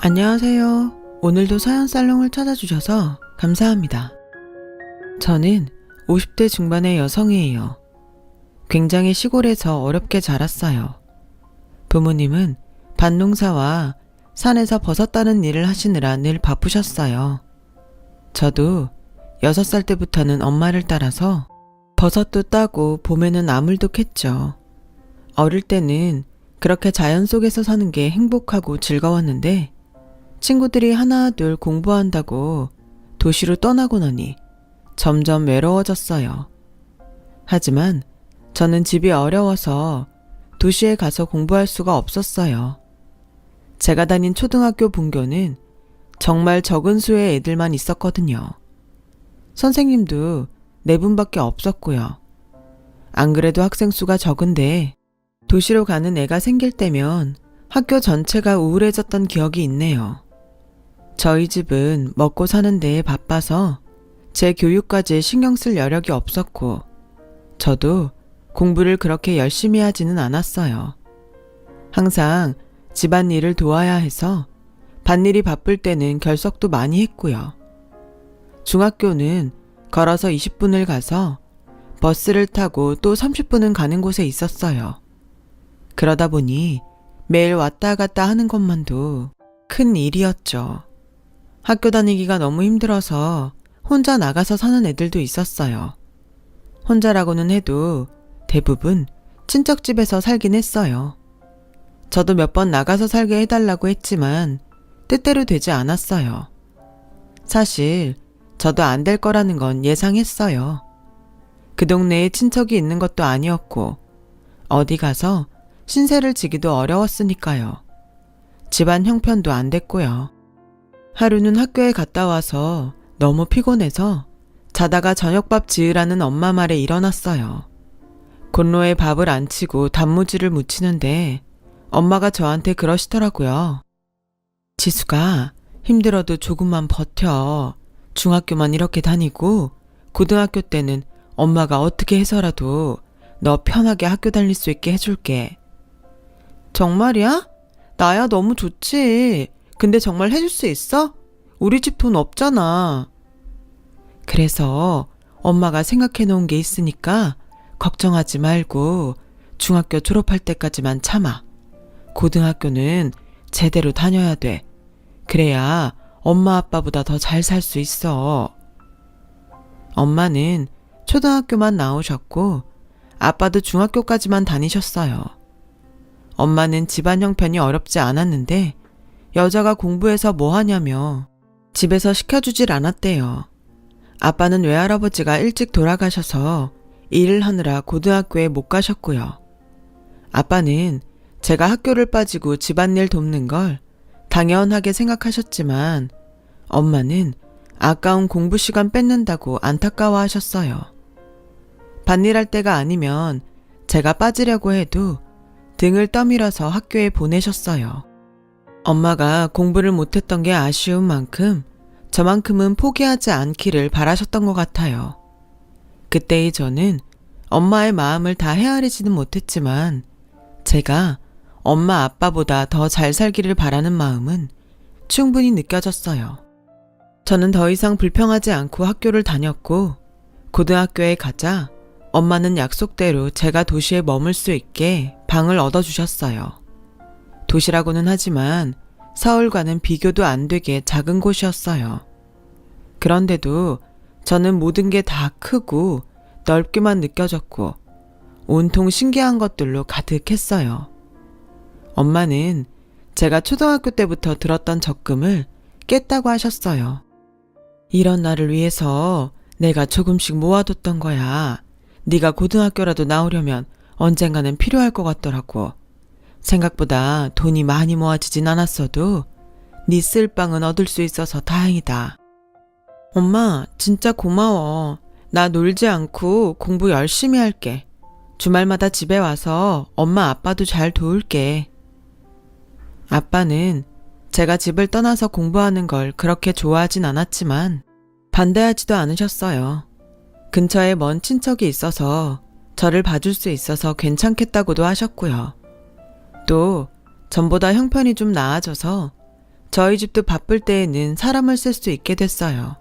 안녕하세요. 오늘도 사연살롱을 찾아주셔서 감사합니다. 저는 50대 중반의 여성이에요. 굉장히 시골에서 어렵게 자랐어요. 부모님은 밭농사와 산에서 버섯 따는 일을 하시느라 늘 바쁘셨어요. 저도 6살 때부터는 엄마를 따라서 버섯도 따고 봄에는 나물도 캤죠. 어릴 때는 그렇게 자연 속에서 사는 게 행복하고 즐거웠는데 친구들이 하나둘 공부한다고 도시로 떠나고 나니 점점 외로워졌어요. 하지만 저는 집이 어려워서 도시에 가서 공부할 수가 없었어요. 제가 다닌 초등학교 분교는 정말 적은 수의 애들만 있었거든요. 선생님도 4분밖에 없었고요. 안 그래도 학생 수가 적은데 도시로 가는 애가 생길 때면 학교 전체가 우울해졌던 기억이 있네요. 저희 집은 먹고 사는 데에 바빠서 제 교육까지 신경 쓸 여력이 없었고 저도 공부를 그렇게 열심히 하지는 않았어요. 항상 집안일을 도와야 해서 밭일이 바쁠 때는 결석도 많이 했고요. 중학교는 걸어서 20분을 가서 버스를 타고 또 30분은 가는 곳에 있었어요. 그러다 보니 매일 왔다 갔다 하는 것만도 큰 일이었죠. 학교 다니기가 너무 힘들어서 혼자 나가서 사는 애들도 있었어요. 혼자라고는 해도 대부분 친척집에서 살긴 했어요. 저도 몇 번 나가서 살게 해달라고 했지만 뜻대로 되지 않았어요. 사실 저도 안 될 거라는 건 예상했어요. 그 동네에 친척이 있는 것도 아니었고 어디 가서 신세를 지기도 어려웠으니까요. 집안 형편도 안 됐고요. 하루는 학교에 갔다 와서 너무 피곤해서 자다가 저녁밥 지으라는 엄마 말에 일어났어요. 곤로에 밥을 안 치고 단무지를 무치는데 엄마가 저한테 그러시더라고요. 지수가 힘들어도 조금만 버텨. 중학교만 이렇게 다니고 고등학교 때는 엄마가 어떻게 해서라도 너 편하게 학교 다닐 수 있게 해줄게. 정말이야? 나야 너무 좋지. 근데 정말 해줄 수 있어? 우리 집 돈 없잖아. 그래서 엄마가 생각해 놓은 게 있으니까 걱정하지 말고 중학교 졸업할 때까지만 참아. 고등학교는 제대로 다녀야 돼. 그래야 엄마 아빠보다 더 잘 살 수 있어. 엄마는 초등학교만 나오셨고 아빠도 중학교까지만 다니셨어요. 엄마는 집안 형편이 어렵지 않았는데 여자가 공부해서 뭐 하냐며 집에서 시켜주질 않았대요. 아빠는 외할아버지가 일찍 돌아가셔서 일을 하느라 고등학교에 못 가셨고요. 아빠는 제가 학교를 빠지고 집안일 돕는 걸 당연하게 생각하셨지만 엄마는 아까운 공부 시간 뺏는다고 안타까워 하셨어요. 밭일할 때가 아니면 제가 빠지려고 해도 등을 떠밀어서 학교에 보내셨어요. 엄마가 공부를 못했던 게 아쉬운 만큼 저만큼은 포기하지 않기를 바라셨던 것 같아요. 그때의 저는 엄마의 마음을 다 헤아리지는 못했지만 제가 엄마 아빠보다 더 잘 살기를 바라는 마음은 충분히 느껴졌어요. 저는 더 이상 불평하지 않고 학교를 다녔고 고등학교에 가자 엄마는 약속대로 제가 도시에 머물 수 있게 방을 얻어주셨어요. 도시라고는 하지만 서울과는 비교도 안 되게 작은 곳이었어요. 그런데도 저는 모든 게 다 크고 넓게만 느껴졌고 온통 신기한 것들로 가득했어요. 엄마는 제가 초등학교 때부터 들었던 적금을 깼다고 하셨어요. 이런 나를 위해서 내가 조금씩 모아뒀던 거야. 네가 고등학교라도 나오려면 언젠가는 필요할 것 같더라고. 생각보다 돈이 많이 모아지진 않았어도 네 쓸방은 얻을 수 있어서 다행이다. 엄마, 진짜 고마워. 나 놀지 않고 공부 열심히 할게. 주말마다 집에 와서 엄마 아빠도 잘 도울게. 아빠는 제가 집을 떠나서 공부하는 걸 그렇게 좋아하진 않았지만 반대하지도 않으셨어요. 근처에 먼 친척이 있어서 저를 봐줄 수 있어서 괜찮겠다고도 하셨고요. 또 전보다 형편이 좀 나아져서 저희 집도 바쁠 때에는 사람을 쓸 수 있게 됐어요.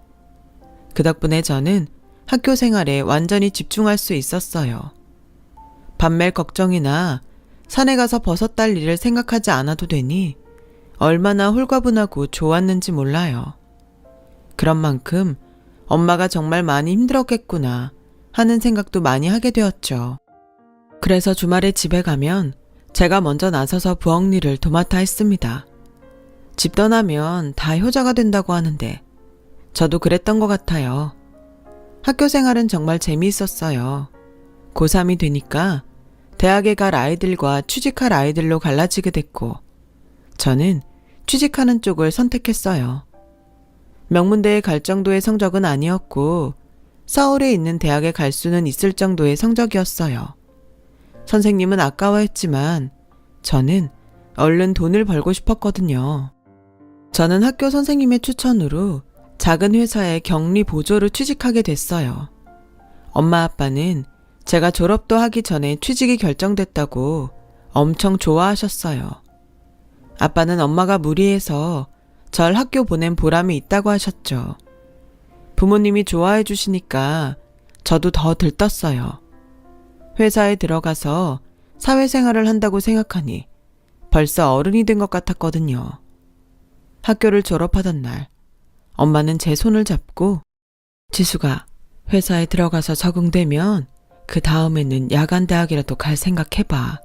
그 덕분에 저는 학교 생활에 완전히 집중할 수 있었어요. 밤멜 걱정이나 산에 가서 버섯 딸 일을 생각하지 않아도 되니 얼마나 홀가분하고 좋았는지 몰라요. 그런 만큼 엄마가 정말 많이 힘들었겠구나 하는 생각도 많이 하게 되었죠. 그래서 주말에 집에 가면 제가 먼저 나서서 부엌 일을 도맡아 했습니다. 집 떠나면 다 효자가 된다고 하는데 저도 그랬던 것 같아요. 학교 생활은 정말 재미있었어요. 고3이 되니까 대학에 갈 아이들과 취직할 아이들로 갈라지게 됐고 저는 취직하는 쪽을 선택했어요. 명문대에 갈 정도의 성적은 아니었고 서울에 있는 대학에 갈 수는 있을 정도의 성적이었어요. 선생님은 아까워했지만 저는 얼른 돈을 벌고 싶었거든요. 저는 학교 선생님의 추천으로 작은 회사의 격리 보조로 취직하게 됐어요. 엄마 아빠는 제가 졸업도 하기 전에 취직이 결정됐다고 엄청 좋아하셨어요. 아빠는 엄마가 무리해서 절 학교 보낸 보람이 있다고 하셨죠. 부모님이 좋아해 주시니까 저도 더 들떴어요. 회사에 들어가서 사회생활을 한다고 생각하니 벌써 어른이 된 것 같았거든요. 학교를 졸업하던 날 엄마는 제 손을 잡고 지수가 회사에 들어가서 적응되면 그 다음에는 야간 대학이라도 갈 생각해봐.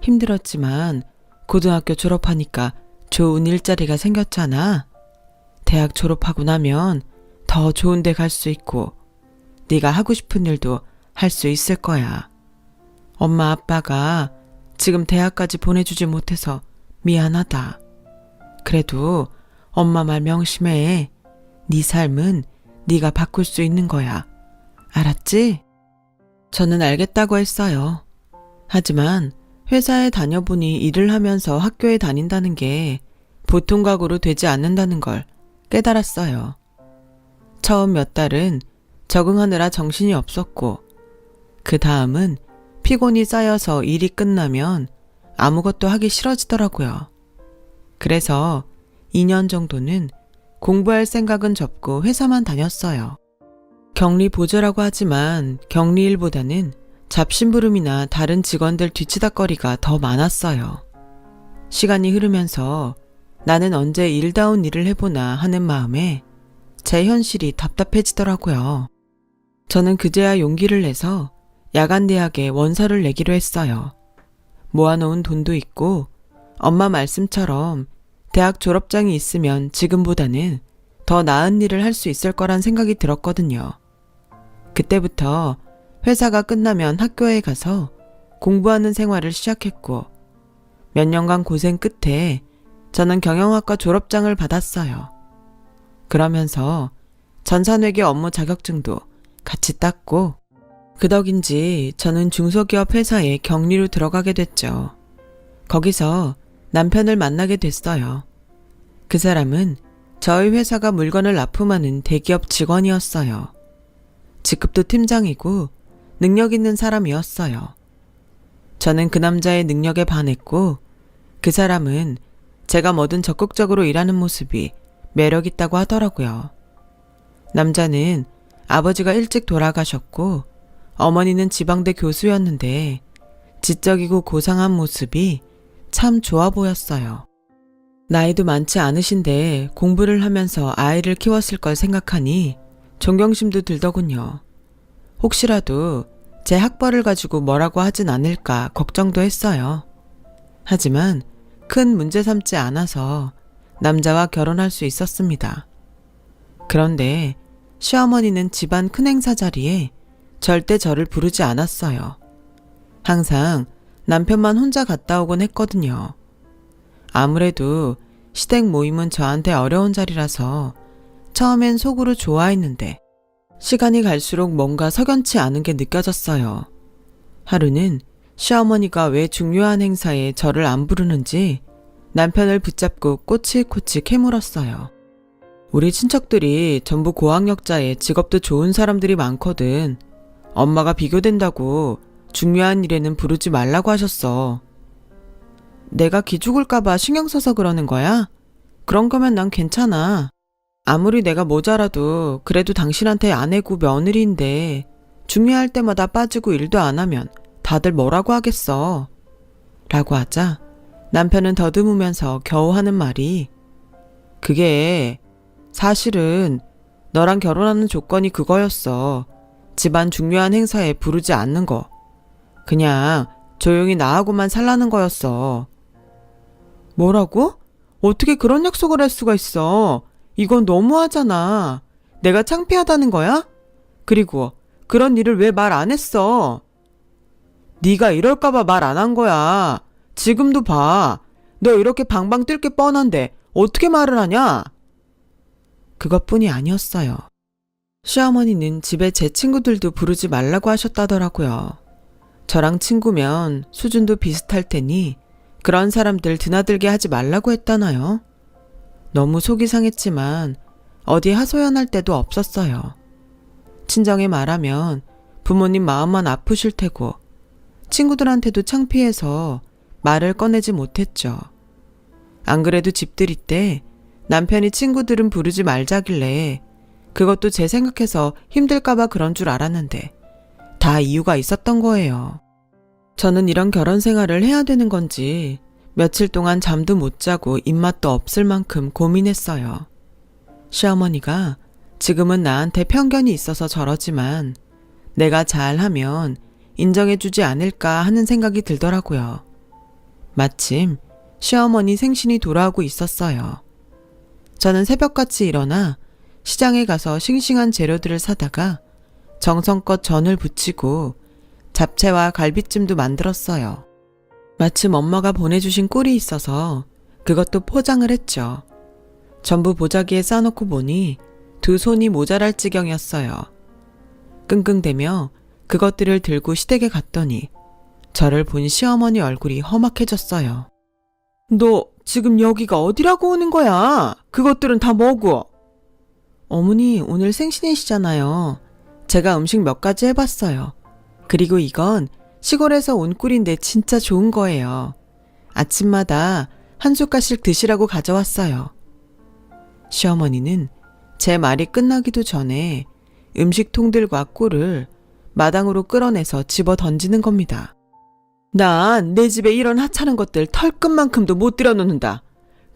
힘들었지만 고등학교 졸업하니까 좋은 일자리가 생겼잖아. 대학 졸업하고 나면 더 좋은 데 갈 수 있고 네가 하고 싶은 일도 할 수 있을 거야. 엄마 아빠가 지금 대학까지 보내주지 못해서 미안하다. 그래도 엄마 말 명심해. 네 삶은 네가 바꿀 수 있는 거야. 알았지? 저는 알겠다고 했어요. 하지만 회사에 다녀보니 일을 하면서 학교에 다닌다는 게 보통 각오로 되지 않는다는 걸 깨달았어요. 처음 몇 달은 적응하느라 정신이 없었고 그 다음은 피곤이 쌓여서 일이 끝나면 아무것도 하기 싫어지더라고요. 그래서 2년 정도는 공부할 생각은 접고 회사만 다녔어요. 격리 보조라고 하지만 격리일보다는 잡심부름이나 다른 직원들 뒤치다거리가 더 많았어요. 시간이 흐르면서 나는 언제 일다운 일을 해보나 하는 마음에 제 현실이 답답해지더라고요. 저는 그제야 용기를 내서 야간대학에 원서를 내기로 했어요. 모아놓은 돈도 있고 엄마 말씀처럼 대학 졸업장이 있으면 지금보다는 더 나은 일을 할 수 있을 거란 생각이 들었거든요. 그때부터 회사가 끝나면 학교에 가서 공부하는 생활을 시작했고 몇 년간 고생 끝에 저는 경영학과 졸업장을 받았어요. 그러면서 전산회계 업무 자격증도 같이 땄고 그 덕인지 저는 중소기업 회사에 격리로 들어가게 됐죠. 거기서 남편을 만나게 됐어요. 그 사람은 저희 회사가 물건을 납품하는 대기업 직원이었어요. 직급도 팀장이고 능력 있는 사람이었어요. 저는 그 남자의 능력에 반했고 그 사람은 제가 뭐든 적극적으로 일하는 모습이 매력 있다고 하더라고요. 남자는 아버지가 일찍 돌아가셨고 어머니는 지방대 교수였는데 지적이고 고상한 모습이 참 좋아 보였어요. 나이도 많지 않으신데 공부를 하면서 아이를 키웠을 걸 생각하니 존경심도 들더군요. 혹시라도 제 학벌을 가지고 뭐라고 하진 않을까 걱정도 했어요. 하지만 큰 문제 삼지 않아서 남자와 결혼할 수 있었습니다. 그런데 시어머니는 집안 큰 행사 자리에 절대 저를 부르지 않았어요. 항상 남편만 혼자 갔다 오곤 했거든요. 아무래도 시댁 모임은 저한테 어려운 자리라서 처음엔 속으로 좋아했는데 시간이 갈수록 뭔가 석연치 않은 게 느껴졌어요. 하루는 시어머니가 왜 중요한 행사에 저를 안 부르는지 남편을 붙잡고 꼬치꼬치 캐물었어요. 우리 친척들이 전부 고학력자에 직업도 좋은 사람들이 많거든. 엄마가 비교된다고 중요한 일에는 부르지 말라고 하셨어. 내가 기죽을까봐 신경 써서 그러는 거야? 그런 거면 난 괜찮아. 아무리 내가 모자라도 그래도 당신한테 아내고 며느리인데 중요할 때마다 빠지고 일도 안 하면 다들 뭐라고 하겠어. 라고 하자 남편은 더듬으면서 겨우 하는 말이 그게 사실은 너랑 결혼하는 조건이 그거였어. 집안 중요한 행사에 부르지 않는 거. 그냥 조용히 나하고만 살라는 거였어. 뭐라고? 어떻게 그런 약속을 할 수가 있어? 이건 너무하잖아. 내가 창피하다는 거야? 그리고 그런 일을 왜 말 안 했어? 네가 이럴까봐 말 안 한 거야. 지금도 봐. 너 이렇게 방방 뜰 게 뻔한데 어떻게 말을 하냐? 그것뿐이 아니었어요. 시어머니는 집에 제 친구들도 부르지 말라고 하셨다더라고요. 저랑 친구면 수준도 비슷할 테니 그런 사람들 드나들게 하지 말라고 했다나요? 너무 속이 상했지만 어디 하소연할 데도 없었어요. 친정에 말하면 부모님 마음만 아프실 테고 친구들한테도 창피해서 말을 꺼내지 못했죠. 안 그래도 집들이 때 남편이 친구들은 부르지 말자길래 그것도 제 생각해서 힘들까봐 그런 줄 알았는데 다 이유가 있었던 거예요. 저는 이런 결혼 생활을 해야 되는 건지 며칠 동안 잠도 못 자고 입맛도 없을 만큼 고민했어요. 시어머니가 지금은 나한테 편견이 있어서 저러지만 내가 잘하면 인정해주지 않을까 하는 생각이 들더라고요. 마침 시어머니 생신이 돌아오고 있었어요. 저는 새벽같이 일어나 시장에 가서 싱싱한 재료들을 사다가 정성껏 전을 부치고 잡채와 갈비찜도 만들었어요. 마침 엄마가 보내주신 꿀이 있어서 그것도 포장을 했죠. 전부 보자기에 싸놓고 보니 두 손이 모자랄 지경이었어요. 끙끙대며 그것들을 들고 시댁에 갔더니 저를 본 시어머니 얼굴이 험악해졌어요. 너 지금 여기가 어디라고 오는 거야? 그것들은 다 뭐고? 어머니 오늘 생신이시잖아요. 제가 음식 몇 가지 해봤어요. 그리고 이건 시골에서 온 꿀인데 진짜 좋은 거예요. 아침마다 한 숟갈씩 드시라고 가져왔어요. 시어머니는 제 말이 끝나기도 전에 음식통들과 꿀을 마당으로 끌어내서 집어 던지는 겁니다. 난 내 집에 이런 하찮은 것들 털끝만큼도 못 들여놓는다.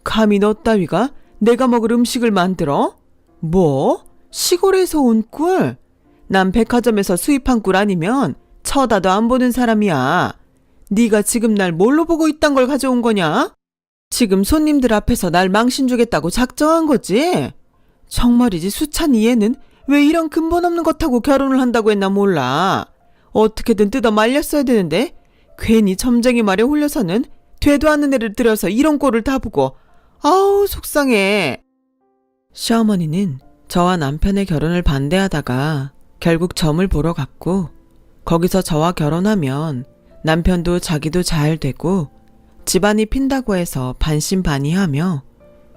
감히 너 따위가 내가 먹을 음식을 만들어? 뭐? 시골에서 온 꿀? 난 백화점에서 수입한 꿀 아니면 쳐다도 안 보는 사람이야. 네가 지금 날 뭘로 보고 이딴 걸 가져온 거냐? 지금 손님들 앞에서 날 망신 주겠다고 작정한 거지? 정말이지 수찬이 얘는 왜 이런 근본 없는 것하고 결혼을 한다고 했나 몰라. 어떻게든 뜯어 말렸어야 되는데 괜히 점쟁이 말에 홀려서는 되도 않는 애를 들여서 이런 꼴을 다 보고 아우 속상해. 시어머니는 저와 남편의 결혼을 반대하다가 결국 점을 보러 갔고 거기서 저와 결혼하면 남편도 자기도 잘 되고 집안이 핀다고 해서 반신반의하며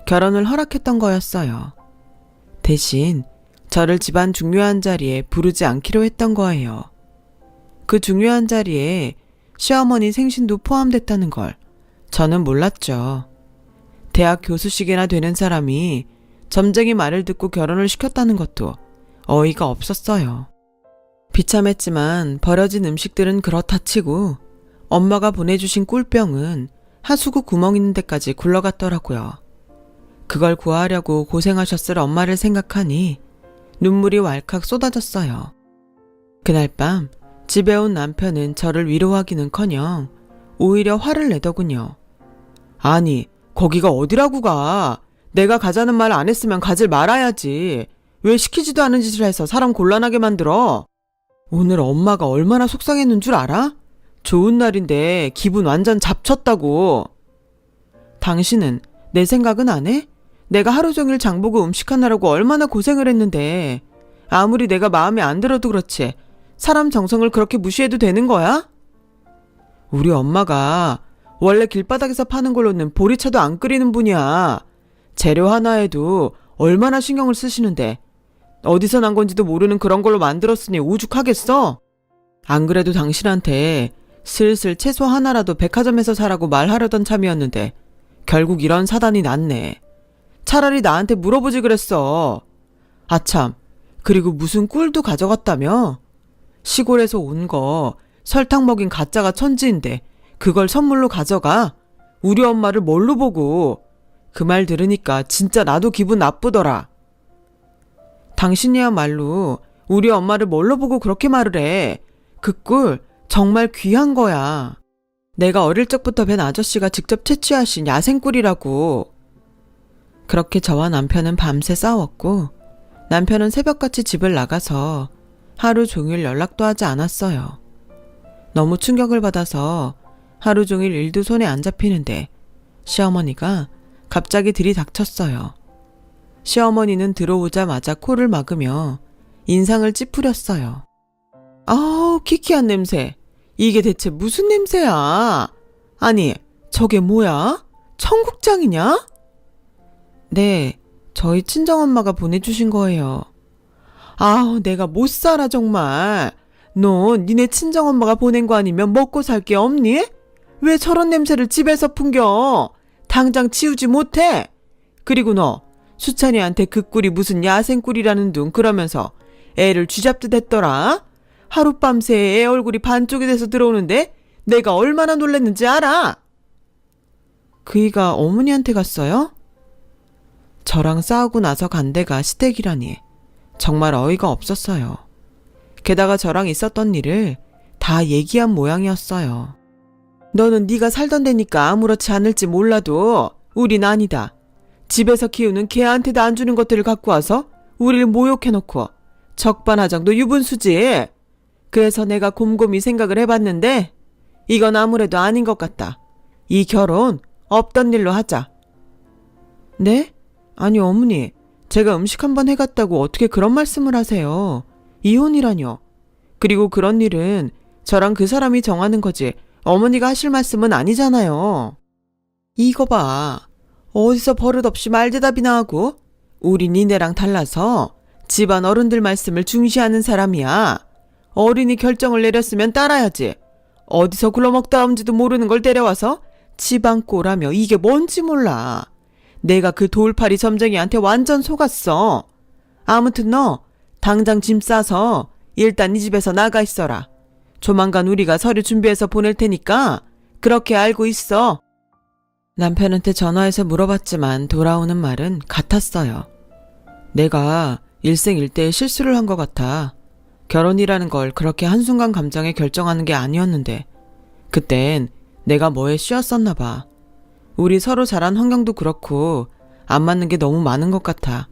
결혼을 허락했던 거였어요. 대신 저를 집안 중요한 자리에 부르지 않기로 했던 거예요. 그 중요한 자리에 시어머니 생신도 포함됐다는 걸 저는 몰랐죠. 대학 교수식이나 되는 사람이 점쟁이 말을 듣고 결혼을 시켰다는 것도 어이가 없었어요. 비참했지만 버려진 음식들은 그렇다 치고 엄마가 보내주신 꿀병은 하수구 구멍 있는 데까지 굴러갔더라고요. 그걸 구하려고 고생하셨을 엄마를 생각하니 눈물이 왈칵 쏟아졌어요. 그날 밤 집에 온 남편은 저를 위로하기는커녕 오히려 화를 내더군요. 아니, 거기가 어디라고 가? 내가 가자는 말 안 했으면 가질 말아야지. 왜 시키지도 않은 짓을 해서 사람 곤란하게 만들어? 오늘 엄마가 얼마나 속상했는 줄 알아? 좋은 날인데 기분 완전 잡쳤다고. 당신은 내 생각은 안 해? 내가 하루 종일 장보고 음식 하느라고 얼마나 고생을 했는데 아무리 내가 마음에 안 들어도 그렇지 사람 정성을 그렇게 무시해도 되는 거야? 우리 엄마가 원래 길바닥에서 파는 걸로는 보리차도 안 끓이는 분이야. 재료 하나에도 얼마나 신경을 쓰시는데 어디서 난 건지도 모르는 그런 걸로 만들었으니 오죽하겠어? 안 그래도 당신한테 슬슬 채소 하나라도 백화점에서 사라고 말하려던 참이었는데 결국 이런 사단이 났네. 차라리 나한테 물어보지 그랬어. 아참, 그리고 무슨 꿀도 가져갔다며? 시골에서 온 거 설탕 먹인 가짜가 천지인데 그걸 선물로 가져가? 우리 엄마를 뭘로 보고? 그 말 들으니까 진짜 나도 기분 나쁘더라. 당신이야말로 우리 엄마를 뭘로 보고 그렇게 말을 해. 그 꿀 정말 귀한 거야. 내가 어릴 적부터 뵌 아저씨가 직접 채취하신 야생꿀이라고. 그렇게 저와 남편은 밤새 싸웠고 남편은 새벽같이 집을 나가서 하루 종일 연락도 하지 않았어요. 너무 충격을 받아서 하루 종일 일도 손에 안 잡히는데 시어머니가 갑자기 들이닥쳤어요. 시어머니는 들어오자마자 코를 막으며 인상을 찌푸렸어요. 아우, 키키한 냄새. 이게 대체 무슨 냄새야? 아니, 저게 뭐야? 청국장이냐? 네, 저희 친정엄마가 보내주신 거예요. 아우, 내가 못 살아 정말. 너 니네 친정엄마가 보낸 거 아니면 먹고 살 게 없니? 왜 저런 냄새를 집에서 풍겨? 당장 치우지 못해? 그리고 너 수찬이한테 그 꿀이 무슨 야생꿀이라는 둥 그러면서 애를 쥐잡듯 했더라. 하룻밤새 애 얼굴이 반쪽이 돼서 들어오는데 내가 얼마나 놀랐는지 알아? 그이가 어머니한테 갔어요? 저랑 싸우고 나서 간 데가 시댁이라니 정말 어이가 없었어요. 게다가 저랑 있었던 일을 다 얘기한 모양이었어요. 너는 네가 살던 데니까 아무렇지 않을지 몰라도 우린 아니다. 집에서 키우는 개한테도 안 주는 것들을 갖고 와서 우리를 모욕해놓고 적반하장도 유분수지. 그래서 내가 곰곰이 생각을 해봤는데 이건 아무래도 아닌 것 같다. 이 결혼 없던 일로 하자. 네? 아니 어머니, 제가 음식 한번 해갔다고 어떻게 그런 말씀을 하세요. 이혼이라뇨. 그리고 그런 일은 저랑 그 사람이 정하는 거지 어머니가 하실 말씀은 아니잖아요. 이거 봐. 어디서 버릇없이 말대답이나 하고? 우리 니네랑 달라서 집안 어른들 말씀을 중시하는 사람이야. 어른이 결정을 내렸으면 따라야지. 어디서 굴러먹다 온지도 모르는 걸 데려와서 집안 꼴하며 이게 뭔지 몰라. 내가 그 돌팔이 점쟁이한테 완전 속았어. 아무튼 너 당장 짐 싸서 일단 이 집에서 나가 있어라. 조만간 우리가 서류 준비해서 보낼 테니까 그렇게 알고 있어. 남편한테 전화해서 물어봤지만 돌아오는 말은 같았어요. 내가 일생일대의 실수를 한 것 같아. 결혼이라는 걸 그렇게 한순간 감정에 결정하는 게 아니었는데 그땐 내가 뭐에 씌었었나 봐. 우리 서로 자란 환경도 그렇고 안 맞는 게 너무 많은 것 같아.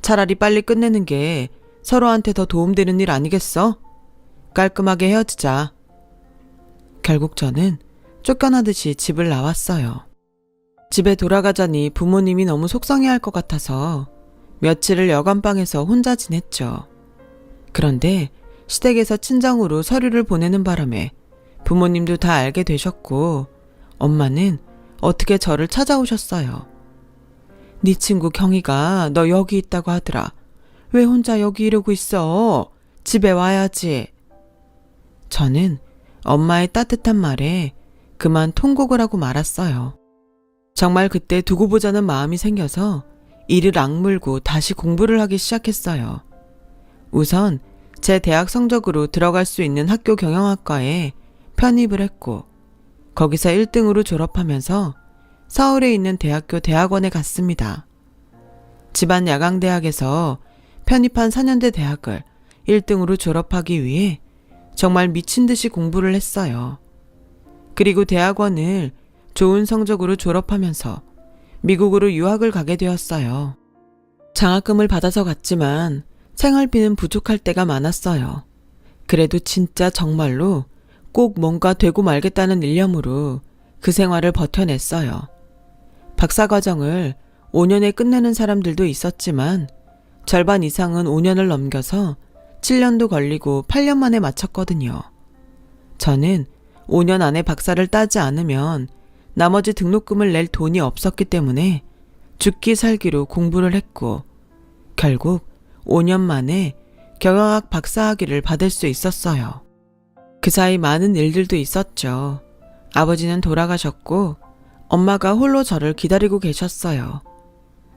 차라리 빨리 끝내는 게 서로한테 더 도움되는 일 아니겠어? 깔끔하게 헤어지자. 결국 저는 쫓겨나듯이 집을 나왔어요. 집에 돌아가자니 부모님이 너무 속상해할 것 같아서 며칠을 여관방에서 혼자 지냈죠. 그런데 시댁에서 친정으로 서류를 보내는 바람에 부모님도 다 알게 되셨고 엄마는 어떻게 저를 찾아오셨어요. 네 친구 경희가 너 여기 있다고 하더라. 왜 혼자 여기 이러고 있어? 집에 와야지. 저는 엄마의 따뜻한 말에 그만 통곡을 하고 말았어요. 정말 그때 두고 보자는 마음이 생겨서 이를 악물고 다시 공부를 하기 시작했어요. 우선 제 대학 성적으로 들어갈 수 있는 학교 경영학과에 편입을 했고 거기서 1등으로 졸업하면서 서울에 있는 대학교 대학원에 갔습니다. 집안 야강대학에서 편입한 4년대 대학을 1등으로 졸업하기 위해 정말 미친 듯이 공부를 했어요. 그리고 대학원을 좋은 성적으로 졸업하면서 미국으로 유학을 가게 되었어요. 장학금을 받아서 갔지만 생활비는 부족할 때가 많았어요. 그래도 진짜 정말로 꼭 뭔가 되고 말겠다는 일념으로 그 생활을 버텨냈어요. 박사과정을 5년에 끝내는 사람들도 있었지만 절반 이상은 5년을 넘겨서 7년도 걸리고 8년 만에 마쳤거든요. 저는 5년 안에 박사를 따지 않으면 나머지 등록금을 낼 돈이 없었기 때문에 죽기 살기로 공부를 했고 결국 5년 만에 경영학 박사학위를 받을 수 있었어요. 그 사이 많은 일들도 있었죠. 아버지는 돌아가셨고 엄마가 홀로 저를 기다리고 계셨어요.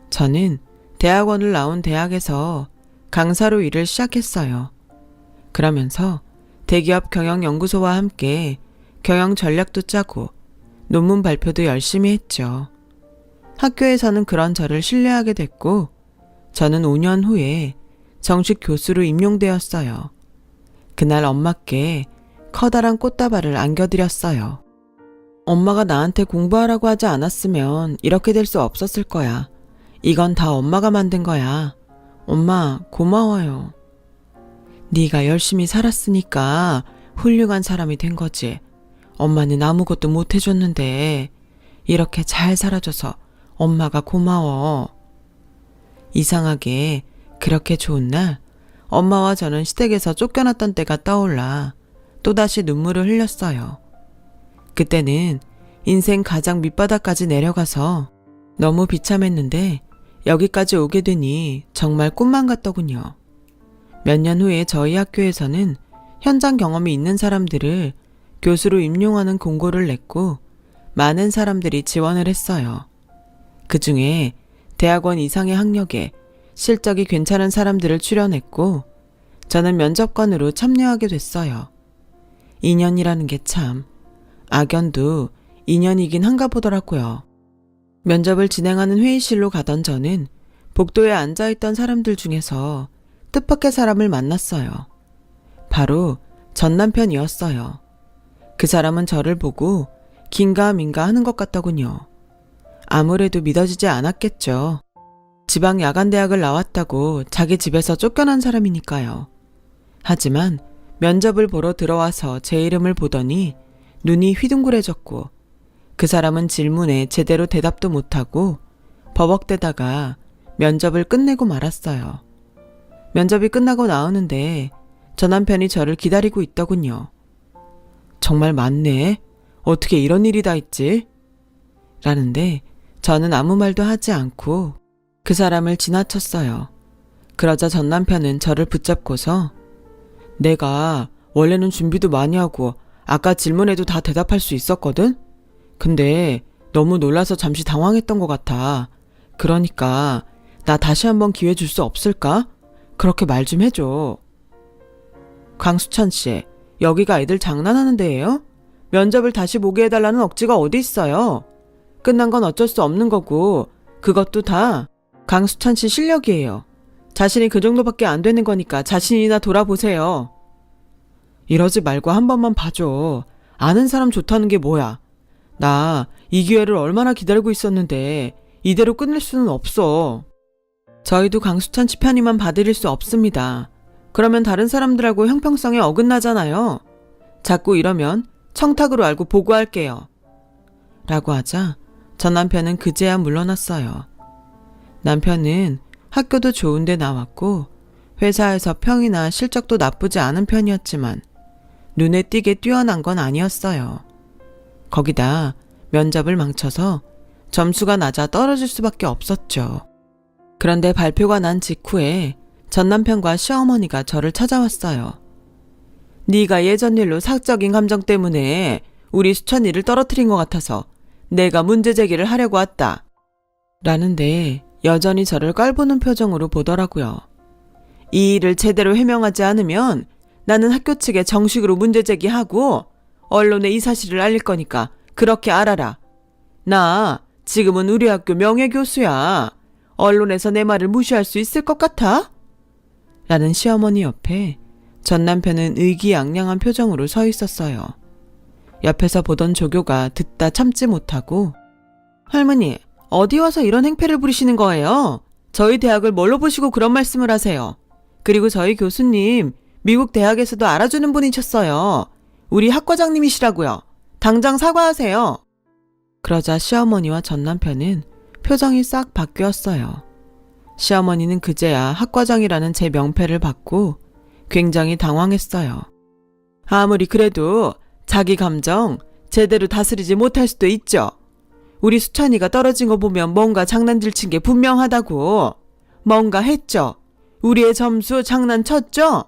저는 대학원을 나온 대학에서 강사로 일을 시작했어요. 그러면서 대기업 경영연구소와 함께 경영 전략도 짜고 논문 발표도 열심히 했죠. 학교에서는 그런 저를 신뢰하게 됐고 저는 5년 후에 정식 교수로 임용되었어요. 그날 엄마께 커다란 꽃다발을 안겨드렸어요. 엄마가 나한테 공부하라고 하지 않았으면 이렇게 될 수 없었을 거야. 이건 다 엄마가 만든 거야. 엄마 고마워요. 네가 열심히 살았으니까 훌륭한 사람이 된 거지. 엄마는 아무것도 못 해줬는데 이렇게 잘 살아줘서 엄마가 고마워. 이상하게 그렇게 좋은 날 엄마와 저는 시댁에서 쫓겨났던 때가 떠올라 또다시 눈물을 흘렸어요. 그때는 인생 가장 밑바닥까지 내려가서 너무 비참했는데 여기까지 오게 되니 정말 꿈만 같더군요. 몇 년 후에 저희 학교에서는 현장 경험이 있는 사람들을 교수로 임용하는 공고를 냈고 많은 사람들이 지원을 했어요. 그 중에 대학원 이상의 학력에 실적이 괜찮은 사람들을 출연했고 저는 면접관으로 참여하게 됐어요. 인연이라는 게 참 악연도 인연이긴 한가 보더라고요. 면접을 진행하는 회의실로 가던 저는 복도에 앉아있던 사람들 중에서 뜻밖의 사람을 만났어요. 바로 전 남편이었어요. 그 사람은 저를 보고 긴가민가 하는 것 같더군요. 아무래도 믿어지지 않았겠죠. 지방 야간대학을 나왔다고 자기 집에서 쫓겨난 사람이니까요. 하지만 면접을 보러 들어와서 제 이름을 보더니 눈이 휘둥그레졌고 그 사람은 질문에 제대로 대답도 못하고 버벅대다가 면접을 끝내고 말았어요. 면접이 끝나고 나오는데 저 남편이 저를 기다리고 있더군요. 정말 많네. 어떻게 이런 일이 다 있지? 라는데 저는 아무 말도 하지 않고 그 사람을 지나쳤어요. 그러자 전 남편은 저를 붙잡고서 내가 원래는 준비도 많이 하고 아까 질문에도 다 대답할 수 있었거든? 근데 너무 놀라서 잠시 당황했던 것 같아. 그러니까 나 다시 한번 기회 줄 수 없을까? 그렇게 말 좀 해줘. 강수찬 씨, 여기가 애들 장난하는 데예요? 면접을 다시 보게 해달라는 억지가 어디 있어요? 끝난 건 어쩔 수 없는 거고 그것도 다 강수찬 씨 실력이에요. 자신이 그 정도밖에 안 되는 거니까 자신이나 돌아보세요. 이러지 말고 한 번만 봐줘. 아는 사람 좋다는 게 뭐야. 나 이 기회를 얼마나 기다리고 있었는데 이대로 끝낼 수는 없어. 저희도 강수찬 씨 편의만 봐드릴 수 없습니다. 그러면 다른 사람들하고 형평성에 어긋나잖아요. 자꾸 이러면 청탁으로 알고 보고할게요. 라고 하자 전 남편은 그제야 물러났어요. 남편은 학교도 좋은데 나왔고 회사에서 평이나 실적도 나쁘지 않은 편이었지만 눈에 띄게 뛰어난 건 아니었어요. 거기다 면접을 망쳐서 점수가 낮아 떨어질 수밖에 없었죠. 그런데 발표가 난 직후에 전 남편과 시어머니가 저를 찾아왔어요. 네가 예전 일로 사적인 감정 때문에 우리 수찬이를 떨어뜨린 것 같아서 내가 문제 제기를 하려고 왔다. 라는데 여전히 저를 깔보는 표정으로 보더라고요. 이 일을 제대로 해명하지 않으면 나는 학교 측에 정식으로 문제 제기하고 언론에 이 사실을 알릴 거니까 그렇게 알아라. 나 지금은 우리 학교 명예교수야. 언론에서 내 말을 무시할 수 있을 것 같아? 라는 시어머니 옆에 전 남편은 의기양양한 표정으로 서 있었어요. 옆에서 보던 조교가 듣다 참지 못하고 할머니, 어디 와서 이런 행패를 부리시는 거예요? 저희 대학을 뭘로 보시고 그런 말씀을 하세요? 그리고 저희 교수님 미국 대학에서도 알아주는 분이셨어요. 우리 학과장님이시라고요. 당장 사과하세요. 그러자 시어머니와 전 남편은 표정이 싹 바뀌었어요. 시어머니는 그제야 학과장이라는 제 명패를 받고 굉장히 당황했어요. 아무리 그래도 자기 감정 제대로 다스리지 못할 수도 있죠. 우리 수찬이가 떨어진 거 보면 뭔가 장난질 친 게 분명하다고. 뭔가 했죠. 우리의 점수 장난쳤죠?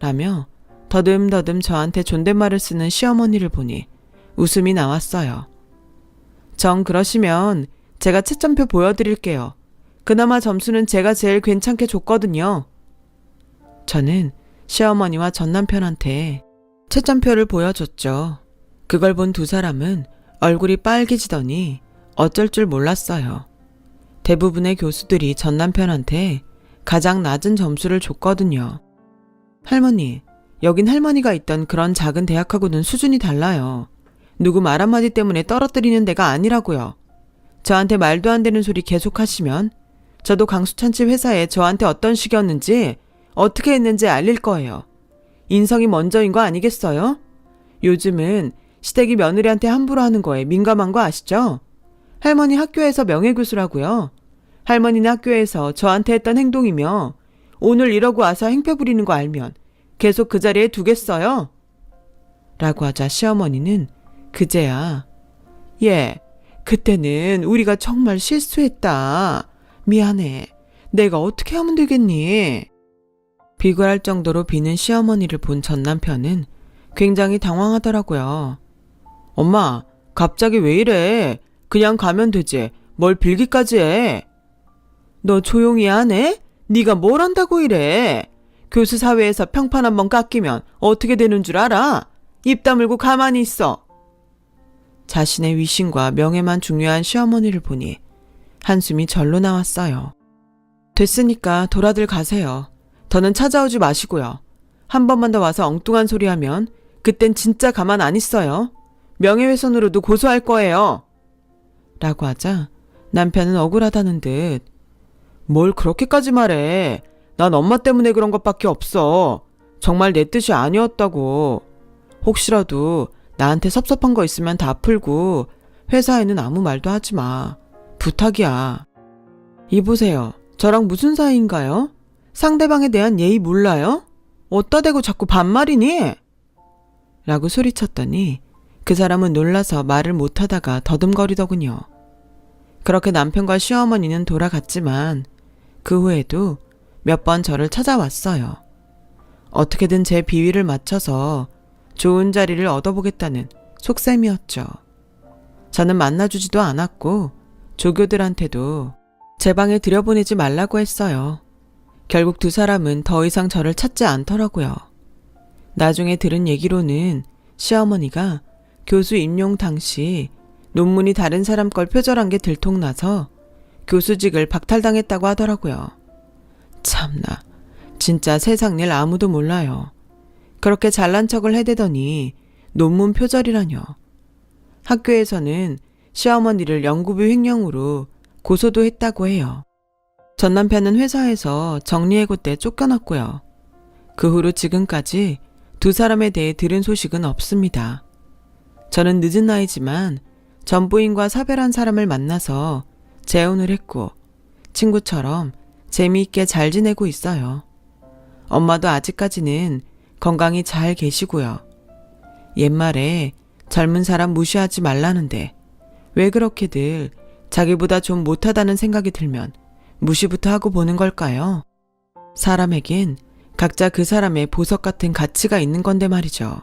라며 더듬더듬 저한테 존댓말을 쓰는 시어머니를 보니 웃음이 나왔어요. 정 그러시면 제가 채점표 보여드릴게요. 그나마 점수는 제가 제일 괜찮게 줬거든요. 저는 시어머니와 전남편한테 채점표를 보여줬죠. 그걸 본 두 사람은 얼굴이 빨개지더니 어쩔 줄 몰랐어요. 대부분의 교수들이 전남편한테 가장 낮은 점수를 줬거든요. 할머니, 여긴 할머니가 있던 그런 작은 대학하고는 수준이 달라요. 누구 말 한마디 때문에 떨어뜨리는 데가 아니라고요. 저한테 말도 안 되는 소리 계속 하시면 저도 강수찬집 회사에 저한테 어떤 식이었는지 어떻게 했는지 알릴 거예요. 인성이 먼저인 거 아니겠어요? 요즘은 시댁이 며느리한테 함부로 하는 거에 민감한 거 아시죠? 할머니 학교에서 명예교수라고요. 할머니는 학교에서 저한테 했던 행동이며 오늘 이러고 와서 행패 부리는 거 알면 계속 그 자리에 두겠어요? 라고 하자 시어머니는 그제야 예, 그때는 우리가 정말 실수했다. 미안해. 내가 어떻게 하면 되겠니? 비굴할 정도로 비는 시어머니를 본 전 남편은 굉장히 당황하더라고요. 엄마, 갑자기 왜 이래? 그냥 가면 되지. 뭘 빌기까지 해? 너 조용히 하네? 네가 뭘 한다고 이래? 교수 사회에서 평판 한번 깎이면 어떻게 되는 줄 알아? 입 다물고 가만히 있어. 자신의 위신과 명예만 중요한 시어머니를 보니 한숨이 절로 나왔어요. 됐으니까 돌아들 가세요. 더는 찾아오지 마시고요. 한 번만 더 와서 엉뚱한 소리 하면 그땐 진짜 가만 안 있어요. 명예훼손으로도 고소할 거예요. 라고 하자 남편은 억울하다는 듯 뭘 그렇게까지 말해. 난 엄마 때문에 그런 것밖에 없어. 정말 내 뜻이 아니었다고. 혹시라도 나한테 섭섭한 거 있으면 다 풀고 회사에는 아무 말도 하지 마. 부탁이야. 이보세요. 저랑 무슨 사이인가요? 상대방에 대한 예의 몰라요? 어따 대고 자꾸 반말이니? 라고 소리쳤더니 그 사람은 놀라서 말을 못하다가 더듬거리더군요. 그렇게 남편과 시어머니는 돌아갔지만 그 후에도 몇 번 저를 찾아왔어요. 어떻게든 제 비위를 맞춰서 좋은 자리를 얻어보겠다는 속셈이었죠. 저는 만나주지도 않았고 조교들한테도 제 방에 들여보내지 말라고 했어요. 결국 두 사람은 더 이상 저를 찾지 않더라고요. 나중에 들은 얘기로는 시어머니가 교수 임용 당시 논문이 다른 사람 걸 표절한 게 들통나서 교수직을 박탈당했다고 하더라고요. 참나, 진짜 세상 일 아무도 몰라요. 그렇게 잘난 척을 해대더니 논문 표절이라뇨. 학교에서는 시어머니를 연구비 횡령으로 고소도 했다고 해요. 전 남편은 회사에서 정리해고 때 쫓겨났고요. 그 후로 지금까지 두 사람에 대해 들은 소식은 없습니다. 저는 늦은 나이지만 전부인과 사별한 사람을 만나서 재혼을 했고 친구처럼 재미있게 잘 지내고 있어요. 엄마도 아직까지는 건강히 잘 계시고요. 옛말에 젊은 사람 무시하지 말라는데 왜 그렇게들 자기보다 좀 못하다는 생각이 들면 무시부터 하고 보는 걸까요? 사람에겐 각자 그 사람의 보석 같은 가치가 있는 건데 말이죠.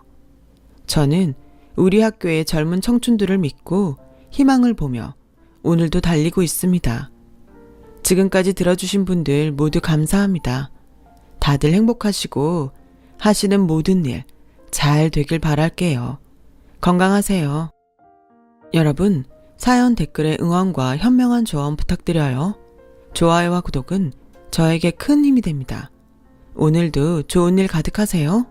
저는 우리 학교의 젊은 청춘들을 믿고 희망을 보며 오늘도 달리고 있습니다. 지금까지 들어주신 분들 모두 감사합니다. 다들 행복하시고 하시는 모든 일 잘 되길 바랄게요. 건강하세요. 여러분, 사연 댓글에 응원과 현명한 조언 부탁드려요. 좋아요와 구독은 저에게 큰 힘이 됩니다. 오늘도 좋은 일 가득하세요.